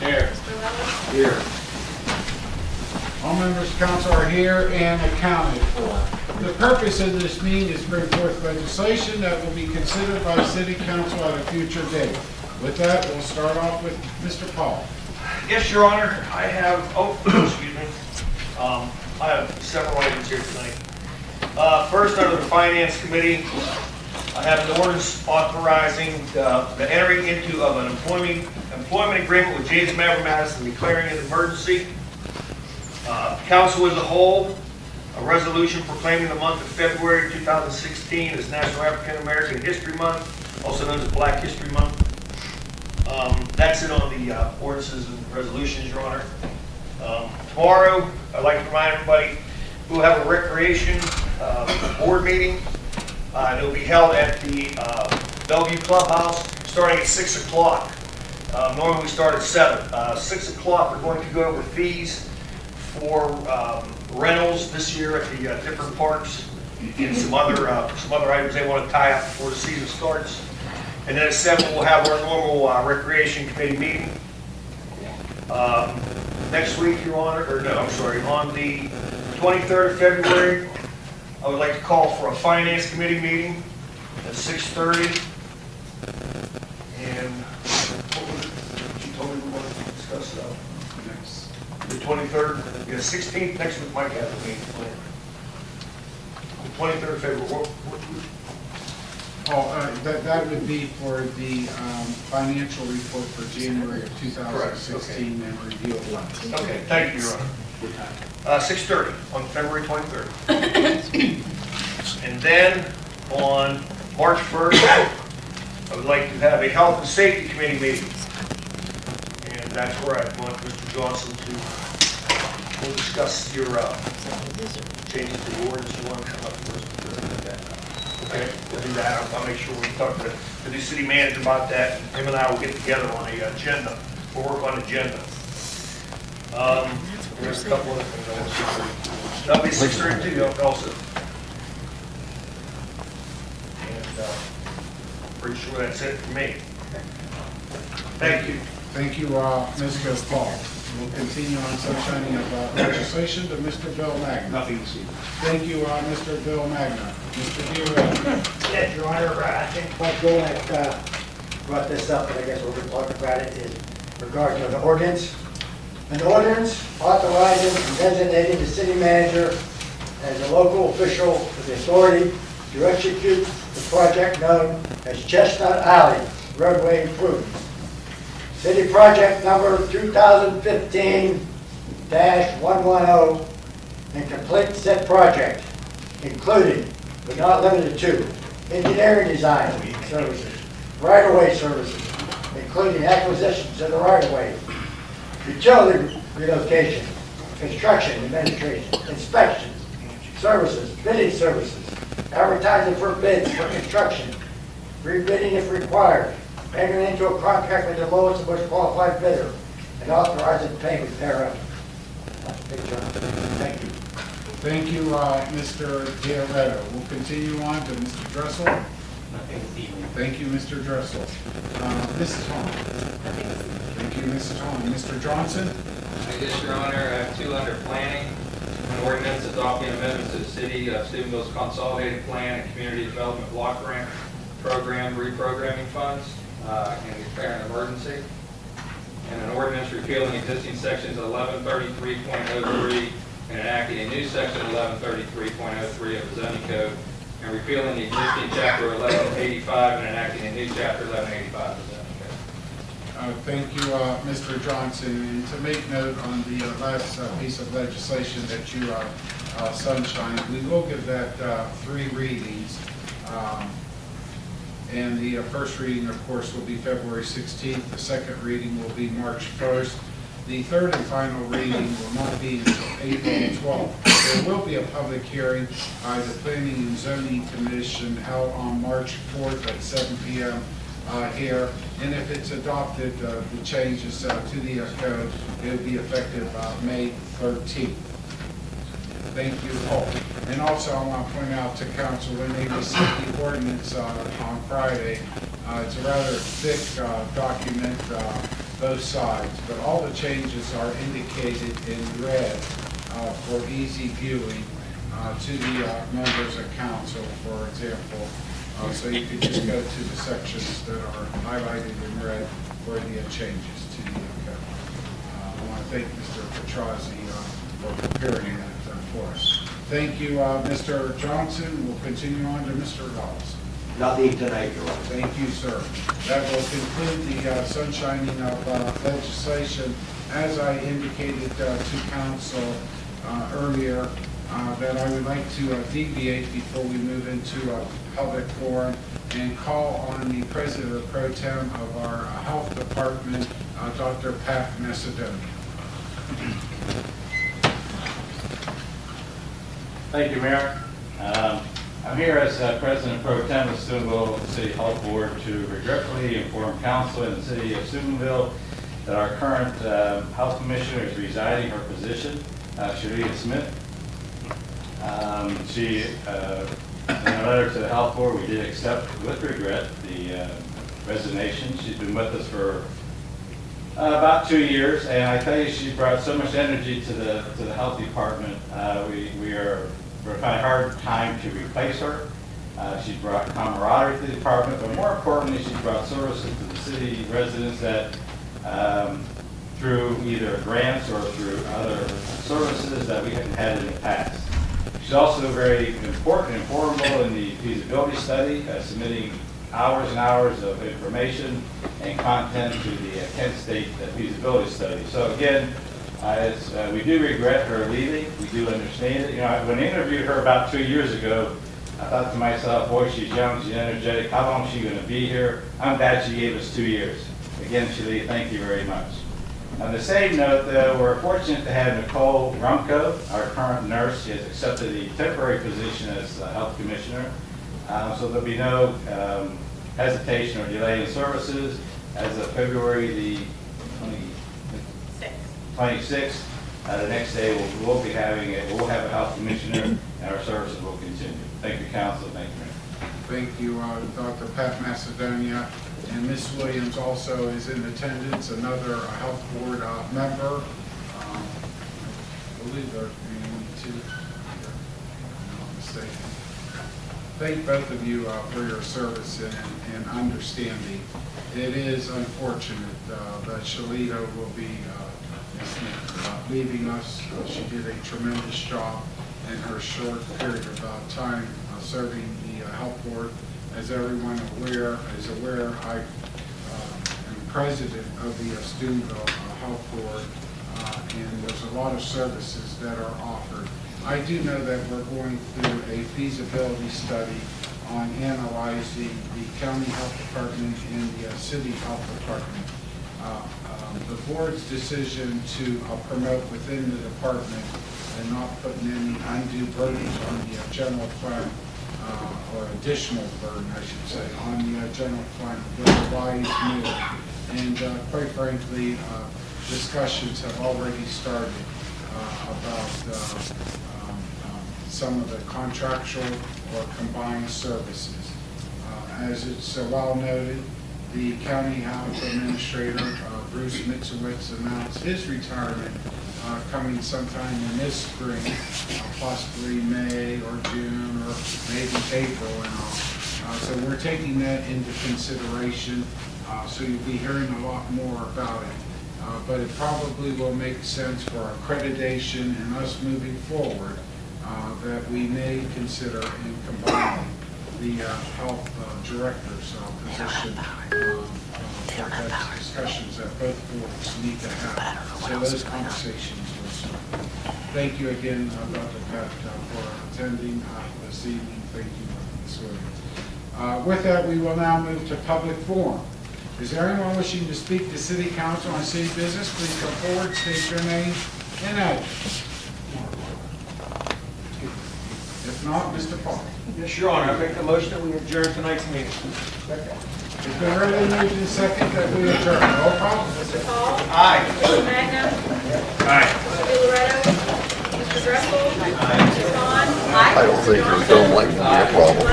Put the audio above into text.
Here. Here. All members of council are here and accounted for. The purpose of this meeting is to bring forth legislation that will be considered by City Council at a future date. With that, we'll start off with Mr. Paul. Yes, Your Honor, I have, excuse me, I have several items here tonight. First, under the Finance Committee, I have an ordinance authorizing the entering into of an employment agreement with James Maverick Madison, declaring an emergency. Council as a whole, a resolution proclaiming the month of February 2016 as National African American History Month, also known as Black History Month. That's it on the ordinances and resolutions, Your Honor. Tomorrow, I'd like to remind everybody, we'll have a recreation board meeting. It will be held at the Bellevue Clubhouse starting at 6 o'clock. Normally we start at 7. 6 o'clock, we're going to go over fees for rentals this year at the different parks and some other items they want to tie up before the season starts. And then at 7, we'll have our normal recreation committee meeting. Next week, Your Honor, on the 23rd of February, I would like to call for a finance committee meeting at 6:30. And what was it? She told me we wanted to discuss the 23rd. Yeah, 16th, next week might have a meeting planned. The 23rd of February. That would be for the financial report for January of 2016 and review of funds. Okay, thank you, Your Honor. 6:30 on February 23rd. And then on March 1st, I would like to have a Health and Safety Committee meeting. And that's where I want Mr. Johnson to we'll discuss your changes to the ordinance. You want to come up first? Okay, we'll do that. I'll make sure we talk to the new city manager about that. Him and I will get together on a agenda. We'll work on agenda. There's a couple other things I want to see. That'll be 6:32 also. And pretty sure that's it for me. Thank you. Thank you, Mr. Paul. We'll continue on sunshine of legislation to Mr. Bill Magna. Nothing to see. Thank you, Mr. Bill Magna. Mr. Diarra. Yes, Your Honor, I think Mike Golak brought this up, but I guess we're going to talk about it in regard to the ordinance. An ordinance authorizing and designating the city manager as a local official with the authority to execute the project known as Chestnut Alley roadway improvements. City project number 2015-110 and complete said project, including but not limited to engineering design services, right-of-way services, including acquisitions of the right-of-way, utility relocation, construction administration, inspections, services, bidding services, advertising for bids for construction, rebidding if required, entering into a contract with the lowest and most qualified bidder, and authorizing payment thereof. Thank you. Thank you, Mr. Diarra. We'll continue on to Mr. Dressel. Nothing to see. Thank you, Mr. Dressel. Mrs. Hahn. Thank you, Mrs. Hahn. Mr. Johnson. I guess, Your Honor, I have 2 under planning. An ordinance adopting amendments to the City of Steubenville's Consolidated Plan and Community Development Block Grant Program reprogramming funds and declaring an emergency. And an ordinance repealing existing sections 1133.03 and enacting a new section 1133.03 of the zoning code, and repealing the existing chapter 1185 and enacting a new chapter 1185 of the zoning code. Thank you, Mr. Johnson. And to make note on the last piece of legislation that you sunshined, we will give that 3 readings. And the first reading, of course, will be February 16th. The second reading will be March 1st. The third and final reading will not be until April 12th. There will be a public hearing by the Planning and Zoning Commission held on March 4th at 7 p.m. Here. And if it's adopted, the changes to the code, it will be effective May 13th. Thank you all. And also, I want to point out to council, when they received the ordinance on Friday, it's a rather thick document. both sides, but all the changes are indicated in red for easy viewing to the members of council, for example. So you can just go to the sections that are highlighted in red for the changes to the code. I want to thank Mr. Petrozzi for preparing that for us. Thank you, Mr. Johnson. We'll continue on to Mr. Wallace. Nothing tonight, Your Honor. Thank you, sir. That will conclude the sunshining of legislation. As I indicated to council earlier, that I would like to deviate before we move into a public forum and call on the President Pro Tem of our Health Department, Dr. Pat Macedonia. Thank you, Mayor. I'm here as President Pro Tem of Steubenville City Health Board to regretfully inform council in the city of Steubenville that our current health commissioner is resigning her position, Sharita Smith. She, in a letter to the health board, we did accept with regret the resignation. She's been with us for about 2 years, and I tell you, she brought so much energy to the health department. We're finding a hard time to replace her. She brought camaraderie to the department, but more importantly, she brought services to the city residents that through either grants or through other services that we hadn't had in the past. She's also very important and formidable in the feasibility study, submitting hours and hours of information and content to the Kent State feasibility study. So again, we do regret her leaving. We do understand it. You know, when I interviewed her about 2 years ago, I thought to myself, boy, she's young, she's energetic. How long is she going to be here? I'm glad she gave us 2 years. Again, Shalee, thank you very much. On the same note, we're fortunate to have Nicole Rumko, our current nurse. She has accepted the temporary position as health commissioner. So there'll be no hesitation or delay in services. As of February the 26th, the next day we'll have a health commissioner, and our services will continue. Thank you, council. Thank you, Mayor. Thank you, Dr. Pat Macedonia. And Ms. Williams also is in attendance, another health board member. I believe there are two, if I'm not mistaken. Thank both of you for your service and understanding. It is unfortunate that Shalita will be leaving us. She did a tremendous job in her short period of time serving the health board. As everyone is aware, I am president of the Steubenville Health Board, and there's a lot of services that are offered. I do know that we're going through a feasibility study on analyzing the county health department and the city health department. The board's decision to promote within the department and not putting any undue burdens on the general fund, or additional burden, I should say, on the general fund with a wise move. And quite frankly, discussions have already started about some of the contractual or combined services. As it's well noted, the county health administrator, Bruce Mitzowitz, announced his retirement coming sometime in this spring, possibly May or June or maybe April and all. So we're taking that into consideration. So you'll be hearing a lot more about it. But it probably will make sense for accreditation and us moving forward that we may consider in combining the health director's position for that discussions that both boards need to have. So those conversations will start. Thank you again, Dr. Pat, for attending this evening. Thank you, Ms. Williams. With that, we will now move to public forum. Is there anyone wishing to speak to City Council on city business? Please come forward, state your name and address. If not, Mr. Paul. Yes, Your Honor, I make the motion that we adjourn tonight's meeting. It's been ready moved and second that we adjourn. Roll call. Mr. Paul? Aye. Mr. Magna? Aye. Mr. Loretto? Mr. Dressel? Ms. Vaughn? I don't think it's don't like to be a problem.